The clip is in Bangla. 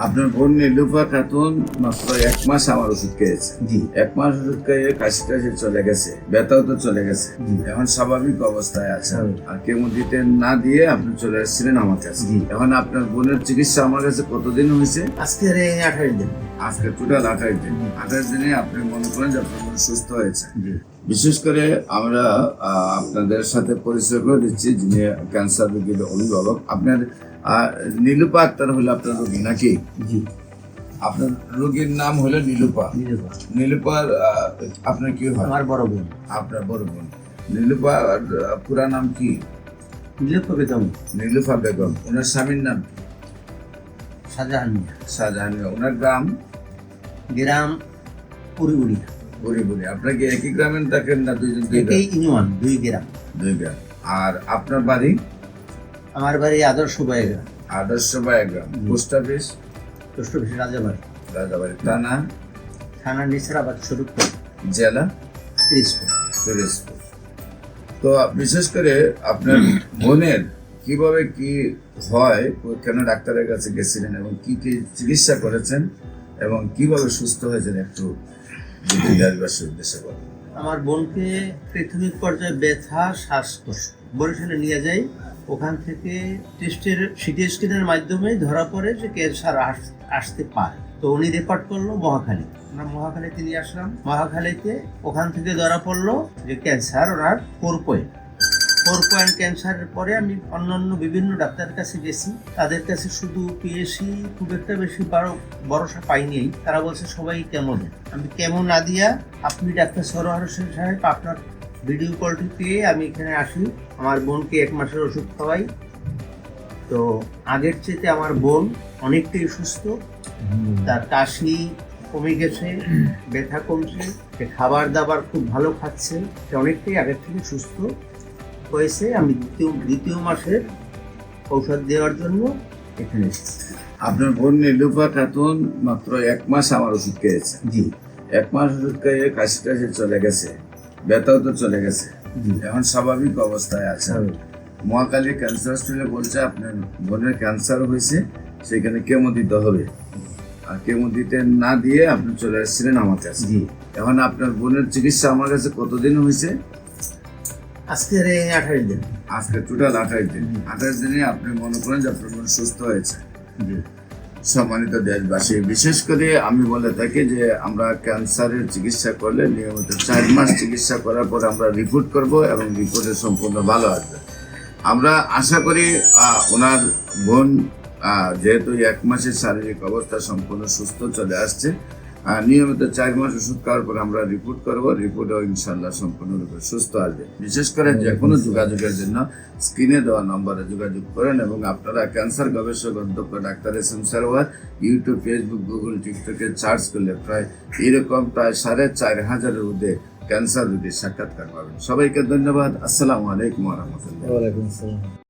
আপনার বোন নীলুফা খাতুন মাত্র 1 মাস আমার ওষুধ খেয়েছে। জি। 1 মাস ওষুধ খেয়ে কাশি টাশি চলে গেছে, ব্যথাও তো চলে গেছে, এখন স্বাভাবিক অবস্থায় আছে। আর কেমো দিতে না দিয়ে আপনি চলে এসেছিলেন আমার কাছে। এখন আপনার বোনের চিকিৎসা আমার কাছে কতদিন হয়েছে? আজকে 28 দিন। আজকে টোটাল 28 দিন। 28 দিনে আপনি মনে করেন যে আপনার বোন সুস্থ হয়েছে। বিশেষ করে আমরা আপনাদের সাথে পরিচয় করে দিচ্ছি যিনি ক্যান্সার রোগীর অভিভাবক। আপনার নীলুফা আক্তার হলো আপনার রোগী নাকি? জি। আপনার রোগীর নাম হলো নীলুফা। নীলুফার আপনার কি হয়? আমার বড় বোন। আপনার বড় বোন। নীলুফা পুরা নাম কি? নীলুফা বেগম। নীলুফা বেগম। ওনার স্বামীর নাম কি? শাহজাহান মিয়া। শাহজাহান মিয়া। ওনার গ্রাম পুরিবুড়িয়া। বুড়ি। আপনার কি একই গ্রামে থাকেন না দুইজন? একই ইউনিয়ন, 2 গ্রাম। 2 গ্রাম। আর আপনার বাড়ি? আমার বাড়ি আদর্শ বাড়িগ্রাম। আদর্শ বাড়িগ্রাম। Post office? রাজাবাড়ি। রাজাবাড়ি। থানা নিসারাবাদ শরীফপুর। জেলা? পিরোজপুর। তো বিশেষ করে আপনার বোনের কিভাবে কি হয়, কেন ডাক্তারের কাছে গেছিলেন এবং কি কি চিকিৎসা করেছেন এবং কিভাবে সুস্থ হয়েছেন একটু দেশবাসীর উদ্দেশ্যে বলেন। আমার বোনকে প্রাথমিক পর্যায়ে ব্যথা, শ্বাসকষ্ট বরিশালে নিয়ে যাই। ওখান থেকে সিটি স্ক্যানের মাধ্যমে ধরা পড়ে যে ক্যান্সার আসতে পারে। তো উনি রেফার করলো মহাখালী। আমরা মহাখালীতে নিয়ে আসলাম। মহাখালীতে ওখান থেকে ধরা পড়লো যে ক্যান্সার ওনার 4 পয়েন্ট ক্যান্সারের পরে আমি অন্যান্য বিভিন্ন ডাক্তারের কাছে গেছি। তাদের কাছে শুধু পিএসসি খুব একটা বেশি ভরসা পাইনি। তারা বলছে সবাই কেমো দেন। আমি কেমো না দিয়া আপনি ডাক্তার সরোয়ার হোসেন সাহেব আপনার ভিডিও কলটি পেয়ে আমি এখানে আসি। আমার বোনকে 1 মাসের ওষুধ খাওয়াই। তো আগের চেয়ে আমার বোন অনেকটাই সুস্থ। তার কাশি কমে গেছে, ব্যথা কমছে, সে খাবার দাবার খুব ভালো খাচ্ছে, সে অনেকটাই আগের থেকে সুস্থ হয়েছে। আমি দ্বিতীয় মাসের ঔষধ দেওয়ার জন্য এখানে এসেছি। আপনার বোন নীলুফা খাতুন মাত্র 1 মাস আমার ওষুধ খেয়েছে। জি। 1 মাস ওষুধ খেয়ে কাশি টাশি চলে গেছে, ব্যথাও তো চলে গেছে, এখন স্বাভাবিক অবস্থায় আছে। মহাকালী ক্যান্সার হসপিটালে বলছে আপনার বোনের ক্যান্সার হয়েছে, সেখানে কেমো দিতে হবে। আর কেমো দিতে না দিয়ে আপনি চলে এসেছিলেন আমার কাছে। এখন আপনার বোনের চিকিৎসা আমার কাছে কতদিন হয়েছে? আজকে 28 দিন। আজকে টোটাল 28 দিন। 28 দিনে আপনি মনে করেন যে আপনার বোন সুস্থ হয়েছে। সম্মানিত দেশবাসী, বিশেষ করে আমি বলে থাকি যে আমরা ক্যান্সারের চিকিৎসা করলে নিয়মিত 4 মাস চিকিৎসা করার পর আমরা রিপোর্ট করব এবং রিপোর্টে সম্পূর্ণ ভালো আসবে। আমরা আশা করি ওনার বোন যেহেতু 1 মাসের শারীরিক অবস্থা সম্পূর্ণ সুস্থ চলে আসছে, নিয়মিত 4 মাস ওষুধ খাওয়ার পর আমরা রিপোর্ট করবো। রিপোর্টেও ইনশাল্লাহ সম্পূর্ণরূপে সুস্থ আসবে। বিশেষ করে যে কোনো যোগাযোগের জন্য স্ক্রিনে দেওয়া নম্বরে যোগাযোগ করেন এবং আপনারা ক্যান্সার গবেষক অধ্যক্ষ doctor SM. Sarwar YouTube, Facebook, Google, টিকটকে সার্চ করলে প্রায় 4,500-এর ঊর্ধ্বে ক্যান্সার রোগীর সাক্ষাৎকার পাবেন। সবাইকে ধন্যবাদ। আসসালামু আলাইকুম ওয়া রাহমাতুল্লাহ। ওয়া আলাইকুম আসসালাম।